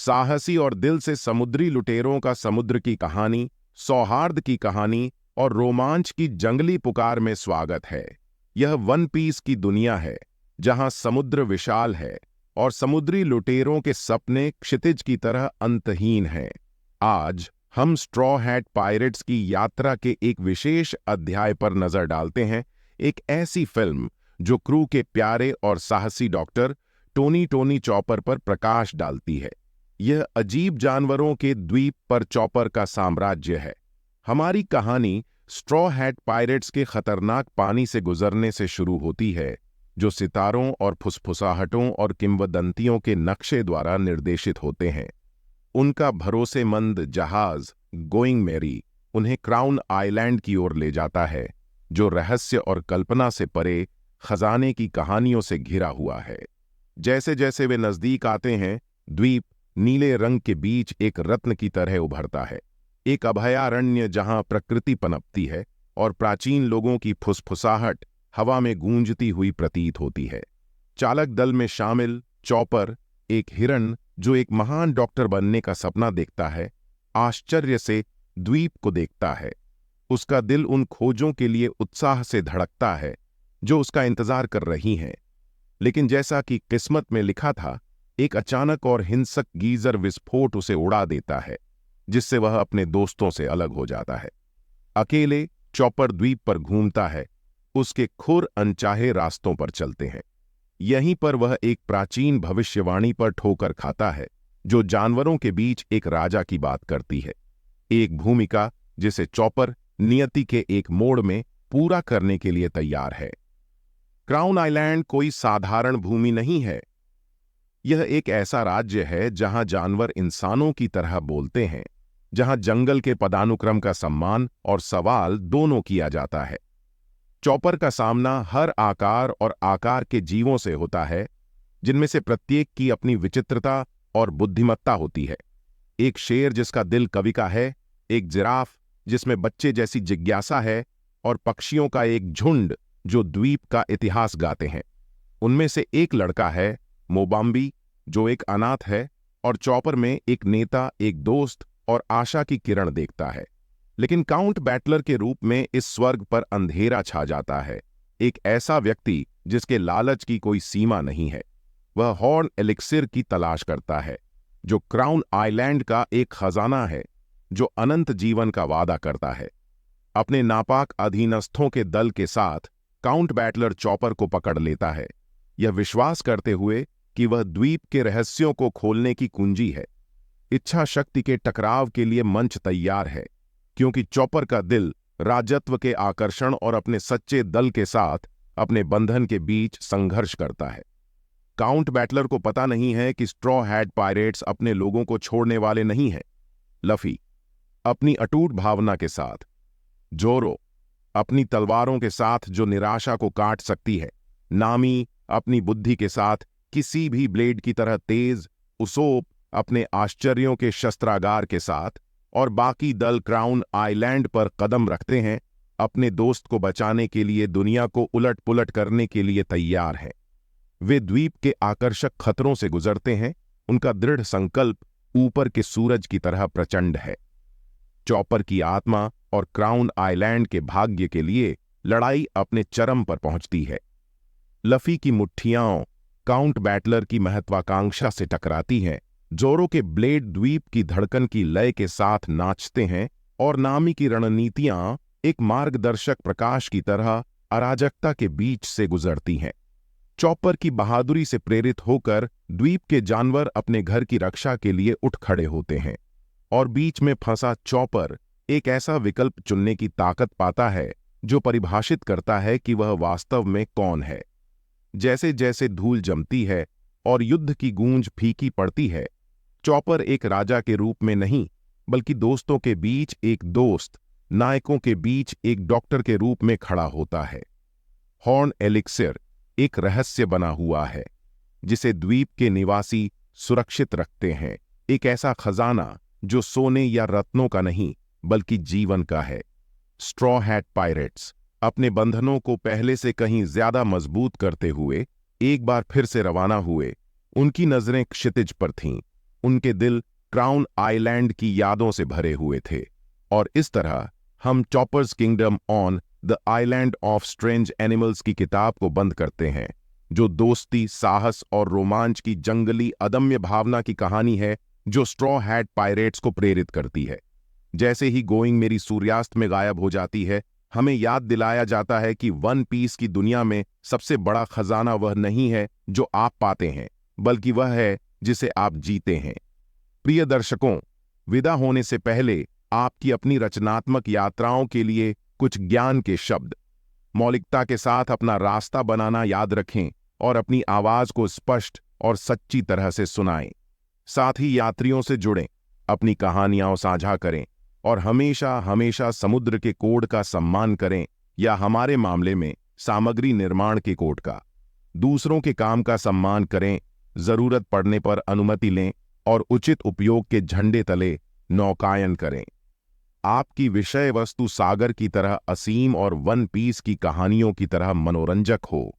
साहसी और दिल से समुद्री लुटेरों का समुद्र की कहानी, सौहार्द की कहानी और रोमांच की जंगली पुकार में स्वागत है। यह वन पीस की दुनिया है, जहां समुद्र विशाल है और समुद्री लुटेरों के सपने क्षितिज की तरह अंतहीन हैं। आज हम स्ट्रॉ हैट पायरेट्स की यात्रा के एक विशेष अध्याय पर नजर डालते हैं, एक ऐसी फिल्म जो क्रू के प्यारे और साहसी डॉक्टर टोनी चॉपर पर प्रकाश डालती है। यह अजीब जानवरों के द्वीप पर चॉपर का साम्राज्य है। हमारी कहानी स्ट्रॉ हैट पायरेट्स के खतरनाक पानी से गुजरने से शुरू होती है, जो सितारों और फुसफुसाहटों और किंवदंतियों के नक्शे द्वारा निर्देशित होते हैं। उनका भरोसेमंद जहाज गोइंग मैरी उन्हें क्राउन आइलैंड की ओर ले जाता है, जो रहस्य और कल्पना से परे खजाने की कहानियों से घिरा हुआ है। जैसे जैसे वे नजदीक आते हैं, द्वीप नीले रंग के बीच एक रत्न की तरह उभरता है, एक अभयारण्य जहां प्रकृति पनपती है और प्राचीन लोगों की फुसफुसाहट हवा में गूंजती हुई प्रतीत होती है। चालक दल में शामिल चॉपर, एक हिरण जो एक महान डॉक्टर बनने का सपना देखता है, आश्चर्य से द्वीप को देखता है। उसका दिल उन खोजों के लिए उत्साह से धड़कता है जो उसका इंतजार कर रही हैं। लेकिन जैसा कि किस्मत में लिखा था, एक अचानक और हिंसक गीजर विस्फोट उसे उड़ा देता है, जिससे वह अपने दोस्तों से अलग हो जाता है। अकेले चॉपर द्वीप पर घूमता है, उसके खुर अनचाहे रास्तों पर चलते हैं। यहीं पर वह एक प्राचीन भविष्यवाणी पर ठोकर खाता है, जो जानवरों के बीच एक राजा की बात करती है, एक भूमिका जिसे चॉपर नियति के एक मोड़ में पूरा करने के लिए तैयार है। क्राउन आइलैंड कोई साधारण भूमि नहीं है। यह एक ऐसा राज्य है जहां जानवर इंसानों की तरह बोलते हैं, जहां जंगल के पदानुक्रम का सम्मान और सवाल दोनों किया जाता है। चॉपर का सामना हर आकार और आकार के जीवों से होता है, जिनमें से प्रत्येक की अपनी विचित्रता और बुद्धिमत्ता होती है। एक शेर जिसका दिल कवि का है, एक जिराफ जिसमें बच्चे जैसी जिज्ञासा है, और पक्षियों का एक झुंड जो द्वीप का इतिहास गाते हैं। उनमें से एक लड़का है, मोबाम्बी, जो एक अनाथ है और चॉपर में एक नेता, एक दोस्त और आशा की किरण देखता है। लेकिन काउंट बैटलर के रूप में इस स्वर्ग पर अंधेरा छा जाता है, एक ऐसा व्यक्ति जिसके लालच की कोई सीमा नहीं है। वह हॉर्न एलिक्सिर की तलाश करता है, जो क्राउन आइलैंड का एक खजाना है, जो अनंत जीवन का वादा करता है। अपने नापाक अधीनस्थों के दल के साथ काउंट बैटलर चॉपर को पकड़ लेता है, यह विश्वास करते हुए कि वह द्वीप के रहस्यों को खोलने की कुंजी है। इच्छा शक्ति के टकराव के लिए मंच तैयार है, क्योंकि चॉपर का दिल राजत्व के आकर्षण और अपने सच्चे दल के साथ अपने बंधन के बीच संघर्ष करता है। काउंट बैटलर को पता नहीं है कि स्ट्रॉ हैट पायरेट्स अपने लोगों को छोड़ने वाले नहीं हैं। लफी अपनी अटूट भावना के साथ, जोरो अपनी तलवारों के साथ जो निराशा को काट सकती है, नामी अपनी बुद्धि के साथ किसी भी ब्लेड की तरह तेज, उसोप अपने आश्चर्यों के शस्त्रागार के साथ, और बाकी दल क्राउन आइलैंड पर कदम रखते हैं, अपने दोस्त को बचाने के लिए, दुनिया को उलट पुलट करने के लिए तैयार हैं। वे द्वीप के आकर्षक खतरों से गुजरते हैं, उनका दृढ़ संकल्प ऊपर के सूरज की तरह प्रचंड है। चॉपर की आत्मा और क्राउन आइलैंड के भाग्य के लिए लड़ाई अपने चरम पर पहुंचती है। लफी की मुट्ठियां काउंट बैटलर की महत्वाकांक्षा से टकराती हैं, जोरो के ब्लेड द्वीप की धड़कन की लय के साथ नाचते हैं, और नामी की रणनीतियां एक मार्गदर्शक प्रकाश की तरह अराजकता के बीच से गुजरती हैं। चॉपर की बहादुरी से प्रेरित होकर द्वीप के जानवर अपने घर की रक्षा के लिए उठ खड़े होते हैं, और बीच में फंसा चॉपर एक ऐसा विकल्प चुनने की ताकत पाता है जो परिभाषित करता है कि वह वास्तव में कौन है। जैसे जैसे धूल जमती है और युद्ध की गूंज फीकी पड़ती है, चॉपर एक राजा के रूप में नहीं, बल्कि दोस्तों के बीच एक दोस्त, नायकों के बीच एक डॉक्टर के रूप में खड़ा होता है। हॉर्न एलिक्सिर एक रहस्य बना हुआ है, जिसे द्वीप के निवासी सुरक्षित रखते हैं, एक ऐसा खजाना जो सोने या रत्नों का नहीं, बल्कि जीवन का है। स्ट्रॉ हैट पायरेट्स अपने बंधनों को पहले से कहीं ज्यादा मजबूत करते हुए एक बार फिर से रवाना हुए। उनकी नजरें क्षितिज पर थीं, उनके दिल क्राउन आइलैंड की यादों से भरे हुए थे। और इस तरह हम choppers kingdom on the island of strange animals की किताब को बंद करते हैं, जो दोस्ती, साहस और रोमांच की जंगली अदम्य भावना की कहानी है, जो स्ट्रॉ हैट पायरेट्स को प्रेरित करती है। जैसे ही गोइंग मेरी सूर्यास्त में गायब हो जाती है, हमें याद दिलाया जाता है कि वन पीस की दुनिया में सबसे बड़ा खजाना वह नहीं है जो आप पाते हैं, बल्कि वह है जिसे आप जीते हैं। प्रिय दर्शकों, विदा होने से पहले आपकी अपनी रचनात्मक यात्राओं के लिए कुछ ज्ञान के शब्द। मौलिकता के साथ अपना रास्ता बनाना याद रखें और अपनी आवाज को स्पष्ट और सच्ची तरह से सुनाएं। साथ ही यात्रियों से जुड़ें, अपनी कहानियां साझा करें और हमेशा हमेशा समुद्र के कोड का सम्मान करें, या हमारे मामले में सामग्री निर्माण के कोड का। दूसरों के काम का सम्मान करें, जरूरत पड़ने पर अनुमति लें और उचित उपयोग के झंडे तले नौकायन करें। आपकी विषय वस्तु सागर की तरह असीम और वन पीस की कहानियों की तरह मनोरंजक हो।